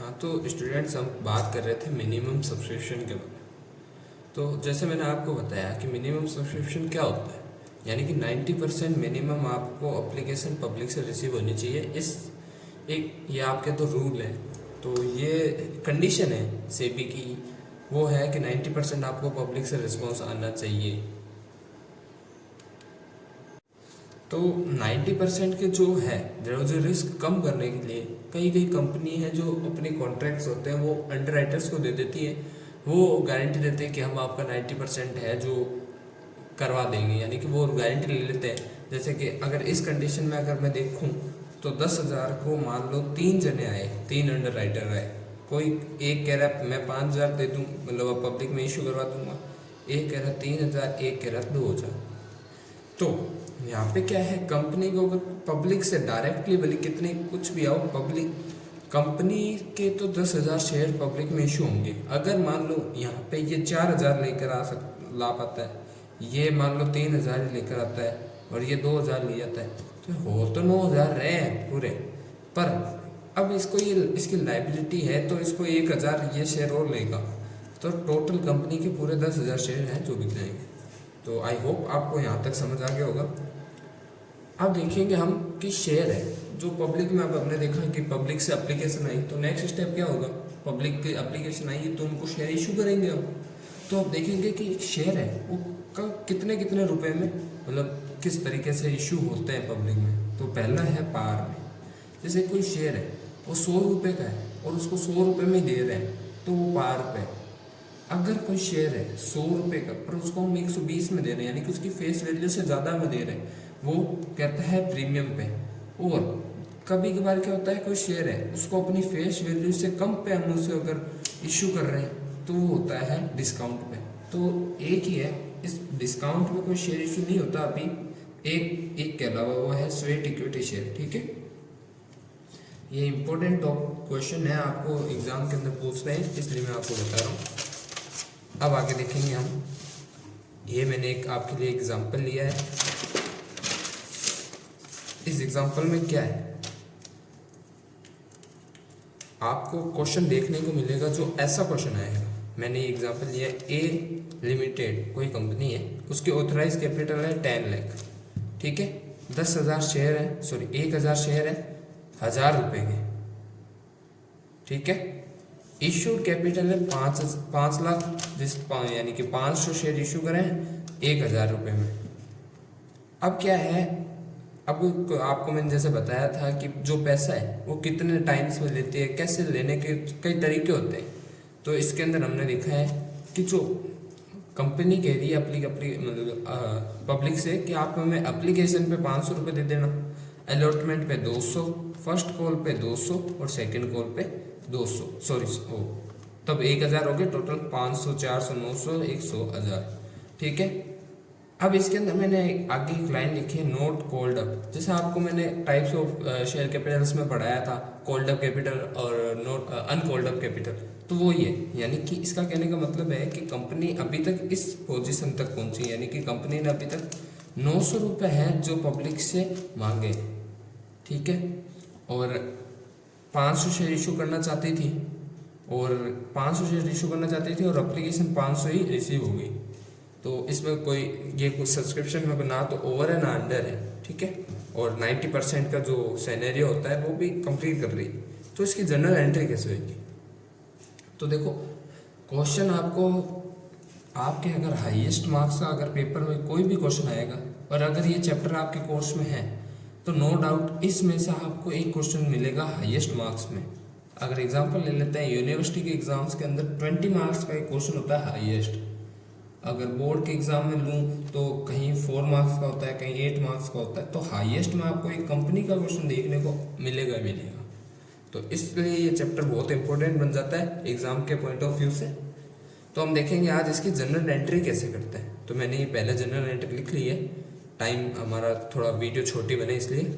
हाँ, तो स्टूडेंट्स हम बात कर रहे थे मिनिमम सब्सक्रिप्शन के बारे में। तो जैसे मैंने आपको बताया कि मिनिमम सब्सक्रिप्शन क्या होता है, यानी कि 90% मिनिमम आपको एप्लीकेशन पब्लिक से रिसीव होनी चाहिए। ये आपके तो रूल है, तो ये कंडीशन है सेबी की, वो है कि 90% आपको पब्लिक से रिस्पॉन्स आना चाहिए। तो 90% के जो है जो रिस्क कम करने के लिए कई कई कंपनी है जो अपने कॉन्ट्रैक्ट्स होते हैं वो अंडर राइटर्स को दे देती है। वो गारंटी देते हैं कि हम आपका 90% है जो करवा देंगे, यानी कि वो गारंटी ले लेते हैं। जैसे कि अगर इस कंडीशन में अगर मैं देखूं तो 10,000 को मान लो 3 जने आए, 3 अंडर राइटर आए, कोई एक कह रहा है मैं 5,000 दे दूँ, मतलब पब्लिक में इशू करवा दूंगा, एक कह रहा 3,000, एक कह रहा 2,000। तो यहाँ पे क्या है, कंपनी को अगर पब्लिक से डायरेक्टली भले कितने कुछ भी आओ, पब्लिक कंपनी के तो 10,000 शेयर पब्लिक में इशू होंगे। अगर मान लो यहाँ पे ये 4,000 लेकर ला पाता है, ये मान लो 3,000 लेकर आता है और ये 2,000 ले जाता है, तो हो तो 9,000 रहे हैं पूरे। पर अब इसको ये इसकी लाइबिलिटी है तो इसको 1,000 ये शेयर और लेगा, तो टोटल कंपनी के पूरे 10,000 शेयर हैं जो बिक जाएंगे। तो आई होप आपको यहाँ तक समझ आ गया होगा। अब देखेंगे हम कि शेयर है जो पब्लिक में, अब हमने देखा कि पब्लिक से एप्लीकेशन आई, तो नेक्स्ट स्टेप क्या होगा, पब्लिक की एप्लीकेशन आई तो उनको शेयर इशू करेंगे हम। तो अब देखेंगे कि एक शेयर है वो कितने कितने रुपए में, मतलब किस तरीके से इशू होते हैं पब्लिक में। तो पहला है पार में। जैसे कोई शेयर है वो 100 रुपये का है और उसको 100 रुपये में दे रहे हैं तो वो पार पे। अगर कोई शेयर है 100 रुपये का पर उसको हम 120 में दे रहे हैं, यानी कि उसकी फेस वैल्यू से ज़्यादा में दे रहे हैं, वो कहता है प्रीमियम पे। और कभी कभार क्या होता है, कोई शेयर है उसको अपनी फेस वैल्यू से कम पे हम उसे अगर इशू कर रहे हैं तो वो होता है डिस्काउंट पे। तो एक ही है, इस डिस्काउंट में कोई शेयर इशू नहीं होता अभी, एक के अलावा वो है स्वेट इक्विटी शेयर। ठीक है, ये इंपॉर्टेंट क्वेश्चन है, आपको एग्जाम के अंदर पूछ रहे हैं इसलिए मैं आपको बता रहा हूँ। अब आगे देखेंगे हम, ये मैंने एक आपके लिए एग्जांपल लिया है। इस एग्जांपल में क्या है, आपको क्वेश्चन देखने को मिलेगा जो ऐसा क्वेश्चन आएगा। मैंने ये एग्जांपल लिया है, ए लिमिटेड कोई कंपनी है, उसकी ऑथराइज कैपिटल है 10 लाख। ठीक है, 10,000 शेयर है, सॉरी 1,000 शेयर है 1,000 रुपए के। ठीक है, इशूड कैपिटल है 5 लाख, यानी कि 500 शेयर इशू करें 1,000 रुपये में। अब क्या है, अब आपको मैंने जैसे बताया था कि जो पैसा है वो कितने टाइम्स में लेती है, कैसे लेने के कई तरीके होते हैं। तो इसके अंदर हमने देखा है कि जो कंपनी कह रही है मतलब पब्लिक से कि आप हमें एप्लीकेशन पे 500 रुपये दे देना, अलॉटमेंट पे 200, फर्स्ट कॉल पे 200 और सेकंड कॉल पे 200, सॉरी तब 1,000 हो गए टोटल, 500, 400, 900, 100, 1,000। ठीक है, अब इसके अंदर मैंने आगे एक लाइन लिखी है, नोट कॉल्ड अप। जैसे आपको मैंने टाइप्स ऑफ शेयर कैपिटल्स में पढ़ाया था, कॉल्ड अप कैपिटल और नोट अनकॉल्ड अप कैपिटल, तो वो ये, यानी कि इसका कहने का मतलब है कि कंपनी अभी तक इस पोजीशन तक पहुंची, यानी कि कंपनी ने अभी तक 900 रुपये है जो पब्लिक से मांगे। ठीक है, और 500 शेयर इशू करना चाहती थी, और 500 शेयर इशू करना चाहती थी और एप्लीकेशन 500 ही रिसीव हो गई। तो इसमें कोई ये कुछ सब्सक्रिप्शन में ना तो ओवर है ना अंडर है। ठीक है, और 90% का जो सिनेरियो होता है वो भी कंप्लीट कर रही, तो इसकी जनरल एंट्री कैसे होगी। तो देखो क्वेश्चन आपको, आपके अगर हाईएस्ट मार्क्स का अगर पेपर में कोई भी क्वेश्चन आएगा और अगर ये चैप्टर आपके कोर्स में है तो नो डाउट इसमें से आपको एक क्वेश्चन मिलेगा हाईएस्ट मार्क्स में। अगर एग्जांपल ले लेते हैं, यूनिवर्सिटी के एग्जाम्स के अंदर 20 मार्क्स का एक क्वेश्चन होता है हाईएस्ट। अगर बोर्ड के एग्जाम में लूँ तो कहीं 4 मार्क्स का होता है, कहीं 8 मार्क्स का होता है, तो हाईएस्ट में आपको एक कंपनी का क्वेश्चन देखने को मिलेगा मिलेगा। तो इसलिए ये चैप्टर बहुत इंपॉर्टेंट बन जाता है एग्जाम के पॉइंट ऑफ व्यू से। तो हम देखेंगे आज इसकी जनरल एंट्री कैसे करते हैं। तो मैंने ये पहले जनरल एंट्री लिख ली है, टाइम हमारा थोड़ा वीडियो छोटी बने इसलिए।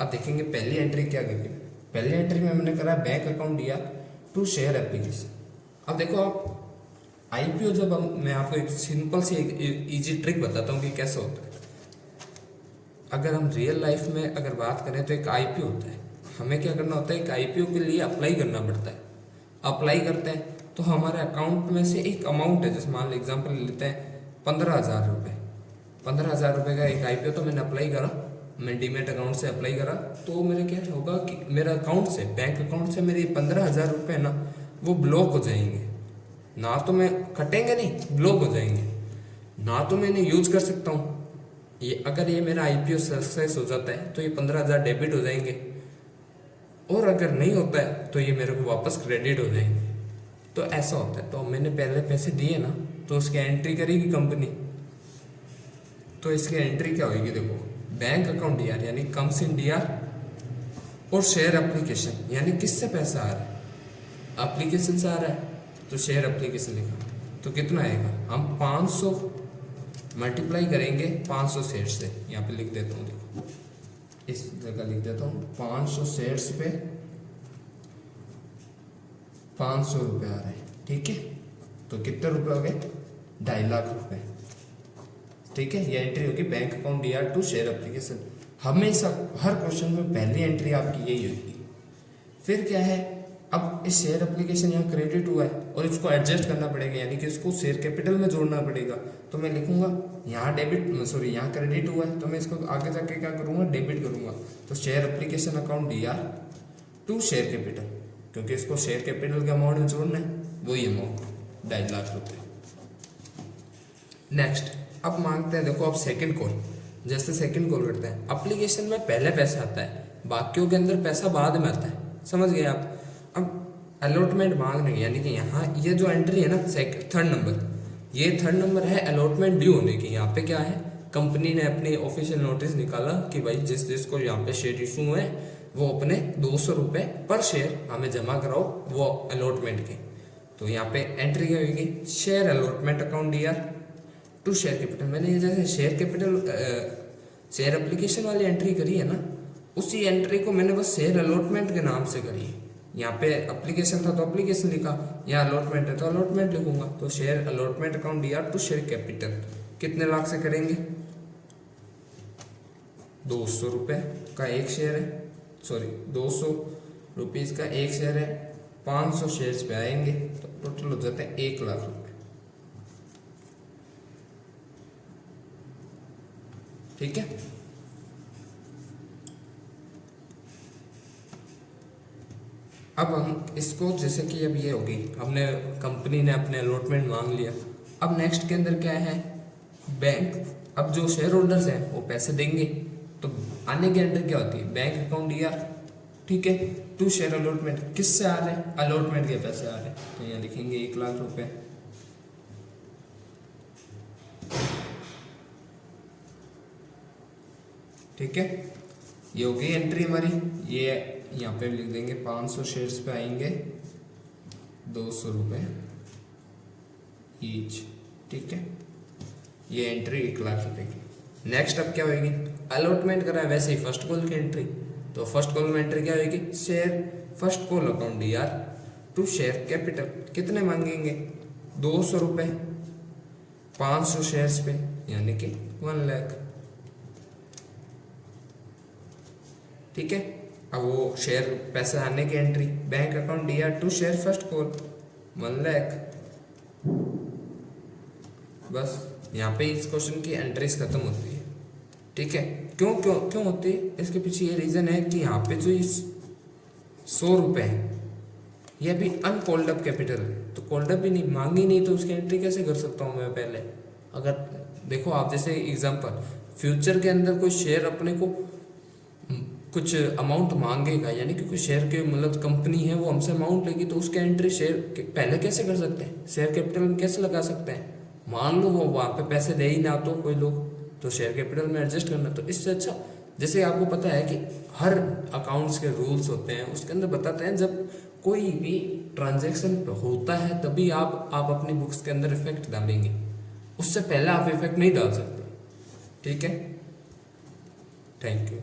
अब देखेंगे पहली एंट्री क्या करेंगे। पहली एंट्री में मैंने करा बैंक अकाउंट दिया टू शेयर एप्लीकेशन। अब देखो आप आईपीओ, जब मैं आपको एक सिंपल सी इजी ट्रिक बताता हूँ कि कैसे होता है। अगर हम रियल लाइफ में अगर बात करें तो एक आईपीओ होता है, हमें क्या करना होता है, एक आईपीओ के लिए अप्लाई करना पड़ता है। अप्लाई करते हैं तो हमारे अकाउंट में से एक अमाउंट है, जैसे मान लो एग्जाम्पल लेते हैं 15,000 रुपये। 15,000 रुपये का एक आईपीओ तो मैंने अप्लाई करा, मैं डीमेट अकाउंट से अप्लाई करा, तो मेरे क्या होगा कि मेरा अकाउंट से, बैंक अकाउंट से मेरे 15,000 रुपये ना वो ब्लॉक हो जाएंगे। ना तो मैं कटेंगे नहीं, ब्लॉक हो जाएंगे, ना तो मैं इन्हें यूज कर सकता हूँ। ये अगर ये मेरा आईपीओ सक्सेस हो जाता है तो ये 15,000 डेबिट हो जाएंगे, और अगर नहीं होता है तो ये मेरे को वापस क्रेडिट हो जाएंगे। तो ऐसा होता है। तो मैंने पहले पैसे दिए ना, तो उसकी एंट्री करेगी कंपनी। तो इसकी एंट्री क्या होगी, देखो बैंक अकाउंट डीआर यानी कम्स इन डीआर, और शेयर एप्लीकेशन यानी किससे पैसा आ रहा है, एप्लीकेशन से आ रहा है, तो शेयर एप्लीकेशन लिखा। तो कितना आएगा, हम 500 मल्टीप्लाई करेंगे 500 शेयर से। यहाँ पे लिख देता हूँ, देखो इस जगह लिख देता हूँ, 500 शेयर्स पे 500 रुपये आ रहे हैं, ठीक है। तो कितने रुपए हो गए, 2.5 लाख रुपए, ठीक है। ये एंट्री होगी bank account DR to share application. हमेशा हर क्वेश्चन में पहली एंट्री आपकी यही होगी। फिर क्या है, अब इस शेयर एप्लीकेशन यहाँ क्रेडिट हुआ है और इसको एडजस्ट करना पड़ेगा, यानी कि इसको शेयर कैपिटल में जोड़ना पड़ेगा। तो मैं लिखूंगा यहाँ डेबिट, सॉरी यहाँ क्रेडिट हुआ है, तो मैं इसको आगे जाके क्या करूँगा, डेबिट करूँगा। तो share application account DR to share capital, क्योंकि इसको शेयर कैपिटल के अमाउंट में जोड़ना है, वही अमाउंट 2.5 लाख रुपये। नेक्स्ट अब मांगते हैं, देखो अब सेकंड कॉल, जैसे सेकंड कॉल करते हैं, एप्लीकेशन में पहले पैसा आता है, बाकियों के अंदर पैसा बाद में आता है, समझ गए आप। अब अलॉटमेंट मांग रहे हैं, यानी कि यहाँ ये जो एंट्री है ना, थर्ड नंबर, ये थर्ड नंबर है अलॉटमेंट ड्यू होने की। यहाँ पे क्या है, कंपनी ने अपनी ऑफिशियल नोटिस निकाला कि भाई जिस जिसको यहाँ पे शेयर इशू हुए वो अपने 200 रुपये पर शेयर हमें जमा कराओ वो अलॉटमेंट के। तो यहाँ पे एंट्री क्या होगी, share allotment account DR to share capital. मैंने ये जैसे शेयर कैपिटल शेयर एप्लीकेशन वाली एंट्री करी है ना, उसी एंट्री को मैंने बस शेयर अलॉटमेंट के नाम से करी है। यहाँ पे एप्लीकेशन था तो एप्लीकेशन लिखा, यहाँ अलॉटमेंट है तो अलॉटमेंट लिखूंगा। तो share allotment account DR to share capital कितने लाख से करेंगे, 200 रुपये का एक शेयर है, सॉरी 200 रुपीज़ का एक शेयर है, 500 शेयर्स पे आएंगे तो टोटल हो जाता है 1 लाख रुपए, ठीक है। अब हम इसको, जैसे कि अब ये होगी, हमने कंपनी ने अपने अलॉटमेंट मांग लिया। अब नेक्स्ट के अंदर क्या है, बैंक, अब जो शेयर होल्डर्स हैं वो पैसे देंगे, तो आने के अंदर क्या होती है, बैंक अकाउंट डीआर, ठीक है, टू शेयर अलॉटमेंट, किससे आ रहे हैं, अलॉटमेंट के पैसे आ रहे हैं, तो यहाँ लिखेंगे 1 लाख रुपए, ठीक है। ये होगी एंट्री हमारी। ये यहाँ पे लिख देंगे 500 शेयर्स पे आएंगे 200 रुपये ईच, ठीक है। ये एंट्री 1 लाख रुपए की। नेक्स्ट अब क्या होगी, अलॉटमेंट करा है वैसे ही फर्स्ट कॉल की एंट्री, तो फर्स्ट कॉल में एंट्री क्या होगी, share first call account DR to share capital, कितने मांगेंगे, 200 रुपये 500 शेयर्स पे, यानी कि 1 लाख, ठीक है। अब वो शेयर पैसे आने की एंट्री, bank account DR to share first call 1 lakh, बस यहाँ पे इस क्वेश्चन की एंट्रीज खत्म होती है, ठीक है। क्यों क्यों क्यों होती है, इसके पीछे ये रीजन है कि यहाँ पे जो 100 रुपये है ये भी अनकॉल्ड अप कैपिटल है, तो कॉल्ड अप भी नहीं, मांगी नहीं, तो उसकी एंट्री कैसे कर सकता हूँ मैं पहले। अगर देखो आप, जैसे एग्जांपल, फ्यूचर के अंदर कोई शेयर अपने को कुछ अमाउंट मांगेगा, यानी कि कोई शेयर के, मतलब कंपनी है वो हमसे अमाउंट लेगी, तो उसके एंट्री शेयर के पहले कैसे कर सकते हैं, शेयर कैपिटल में कैसे लगा सकते हैं। मान लो वो वहाँ पे पैसे दे ही ना तो कोई लोग, तो शेयर कैपिटल में एडजस्ट करना। तो इससे अच्छा, जैसे आपको पता है कि हर अकाउंट्स के रूल्स होते हैं, उसके अंदर बताते हैं जब कोई भी ट्रांजैक्शन होता है तभी आप अपनी बुक्स के अंदर इफेक्ट डालेंगे, उससे पहले आप इफेक्ट नहीं डाल सकते, ठीक है। Thank you.